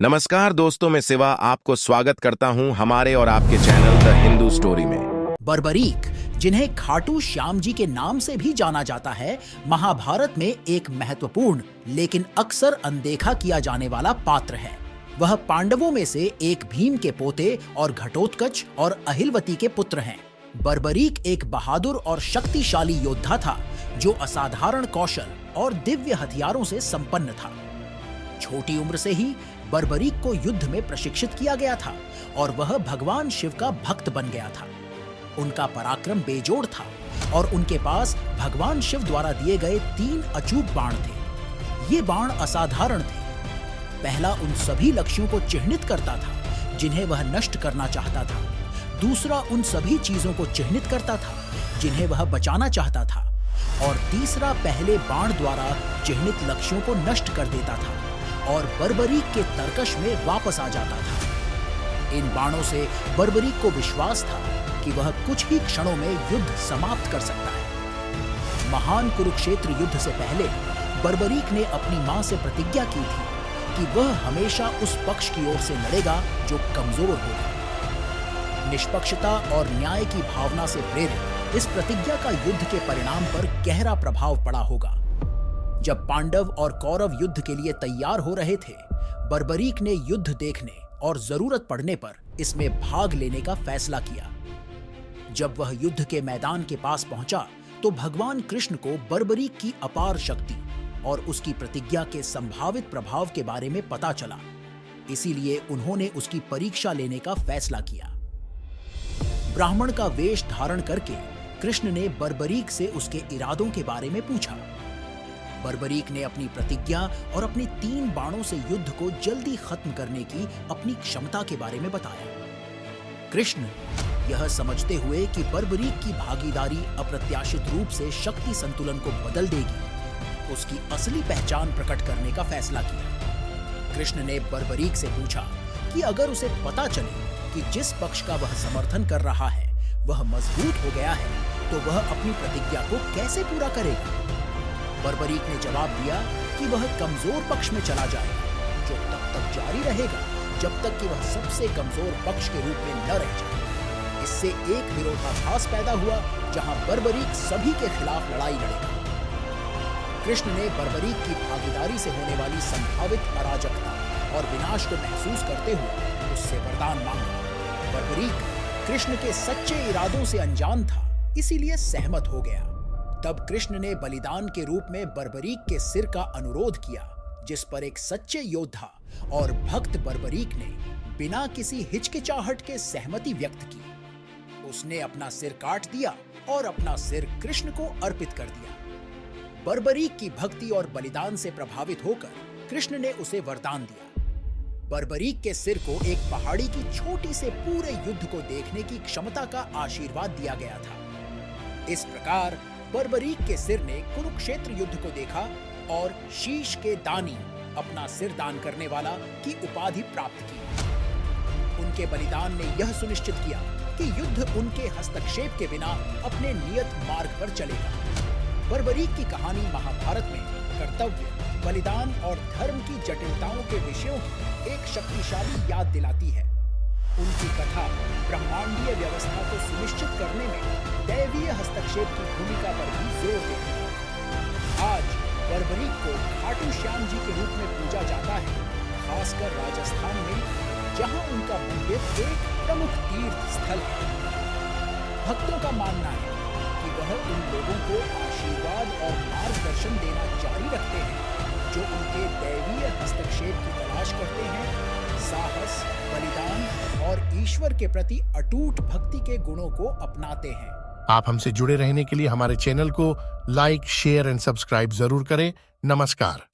नमस्कार दोस्तों, मैं शिवा आपको स्वागत करता हूं हमारे और आपके चैनल द हिंदू स्टोरी में। बर्बरीक, जिन्हें खाटू श्याम जी के नाम से भी जाना जाता है, महाभारत में एक महत्वपूर्ण लेकिन अक्सर अनदेखा किया जाने वाला पात्र है। वह पांडवों में से एक भीम के पोते और घटोत्कच और अहिलवती के पुत्र हैं। बर्बरीक एक बहादुर और शक्तिशाली योद्धा था जो असाधारण कौशल और दिव्य हथियारों से संपन्न था। छोटी उम्र से ही बर्बरीक को युद्ध में प्रशिक्षित किया गया था और वह भगवान शिव का भक्त बन गया था। उनका पराक्रम बेजोड़ था और उनके पास भगवान शिव द्वारा दिए गए 3 अचूक बाण थे। ये बाण असाधारण थे। पहला उन सभी लक्ष्यों को चिह्नित करता था जिन्हें वह नष्ट करना चाहता था। दूसरा उन सभी चीजों को चिह्नित करता था जिन्हें वह बचाना चाहता था। और तीसरा पहले बाण द्वारा चिह्नित लक्ष्यों को नष्ट कर देता था और बर्बरीक के तरकश में वापस आ जाता था। इन बाणों से बर्बरीक को विश्वास था कि वह कुछ ही क्षणों में युद्ध समाप्त कर सकता है। महान कुरुक्षेत्र युद्ध से पहले बर्बरीक ने अपनी मां से प्रतिज्ञा की थी कि वह हमेशा उस पक्ष की ओर से लड़ेगा जो कमजोर होगा। निष्पक्षता और न्याय की भावना से प्रेरित इस प्रतिज्ञा का युद्ध के परिणाम पर गहरा प्रभाव पड़ा होगा। जब पांडव और कौरव युद्ध के लिए तैयार हो रहे थे, बर्बरीक ने युद्ध देखने और जरूरत पड़ने पर इसमें भाग लेने का फैसला किया। जब वह युद्ध के मैदान के पास पहुंचा तो भगवान कृष्ण को बर्बरीक की अपार शक्ति और उसकी प्रतिज्ञा के संभावित प्रभाव के बारे में पता चला। इसीलिए उन्होंने उसकी परीक्षा लेने का फैसला किया। ब्राह्मण का वेश धारण करके कृष्ण ने बर्बरीक से उसके इरादों के बारे में पूछा। बर्बरीक ने अपनी प्रतिज्ञा और अपने 3 बाणों से युद्ध को जल्दी खत्म करने की अपनी क्षमता के बारे में बताया। कृष्ण यह समझते हुए कि बर्बरीक की भागीदारी अप्रत्याशित रूप से शक्ति संतुलन को बदल देगी, उसकी असली पहचान प्रकट करने का फैसला किया। कृष्ण ने बर्बरीक से पूछा कि अगर उसे पता चले कि जिस पक्ष का वह समर्थन कर रहा है वह मजबूत हो गया है, तो वह अपनी प्रतिज्ञा को कैसे पूरा करेगा। बर्बरीक ने जवाब दिया कि वह कमजोर पक्ष में चला जाएगा, जो तब तक जारी रहेगा जब तक कि वह सबसे कमजोर पक्ष के रूप में न रह जाए। इससे एक विरोधाभास पैदा हुआ जहां बर्बरीक सभी के खिलाफ लड़ाई लड़ेगा। कृष्ण ने बर्बरीक की भागीदारी से होने वाली संभावित अराजकता और विनाश को महसूस करते हुए उससे वरदान मांगा। बर्बरीक कृष्ण के सच्चे इरादों से अनजान था, इसीलिए सहमत हो गया। तब कृष्ण ने बलिदान के रूप में बर्बरीक के सिर का अनुरोध किया, जिस पर एक सच्चे योद्धा और भक्त बर्बरीक ने बिना किसी हिचकिचाहट के सहमति व्यक्त की। उसने अपना सिर काट दिया और अपना सिर कृष्ण को अर्पित कर दिया। बर्बरीक की भक्ति और बलिदान से प्रभावित होकर कृष्ण ने उसे वरदान दिया। बर्बरीक के सिर को एक पहाड़ी की छोटी से पूरे युद्ध को देखने की क्षमता का आशीर्वाद दिया गया था। इस प्रकार बर्बरीक के सिर ने कुरुक्षेत्र युद्ध को देखा और शीश के दानी, अपना सिर दान करने वाला की उपाधि प्राप्त की। उनके बलिदान ने यह सुनिश्चित किया कि युद्ध उनके हस्तक्षेप के बिना अपने नियत मार्ग पर चलेगा। बर्बरीक की कहानी महाभारत में कर्तव्य, बलिदान और धर्म की जटिलताओं के विषयों की एक शक्तिशाली याद दिलाती है। उनकी कथा ब्रह्मांडीय व्यवस्था को सुनिश्चित करने में दैवीय हस्तक्षेप की भूमिका पर भी जोर देती है। आज बर्बरीक को खाटू श्याम जी के रूप में पूजा जाता है, खासकर राजस्थान में, जहां उनका मंदिर एक प्रमुख तीर्थ स्थल है। भक्तों का मानना है कि वह उन लोगों को आशीर्वाद और मार्गदर्शन देना जारी रखते हैं जो उनके दैवीय हस्तक्षेप की तलाश करते हैं, साहस, बलिदान और ईश्वर के प्रति अटूट भक्ति के गुणों को अपनाते हैं। आप हमसे जुड़े रहने के लिए हमारे चैनल को लाइक, शेयर एंड सब्सक्राइब जरूर करें। नमस्कार।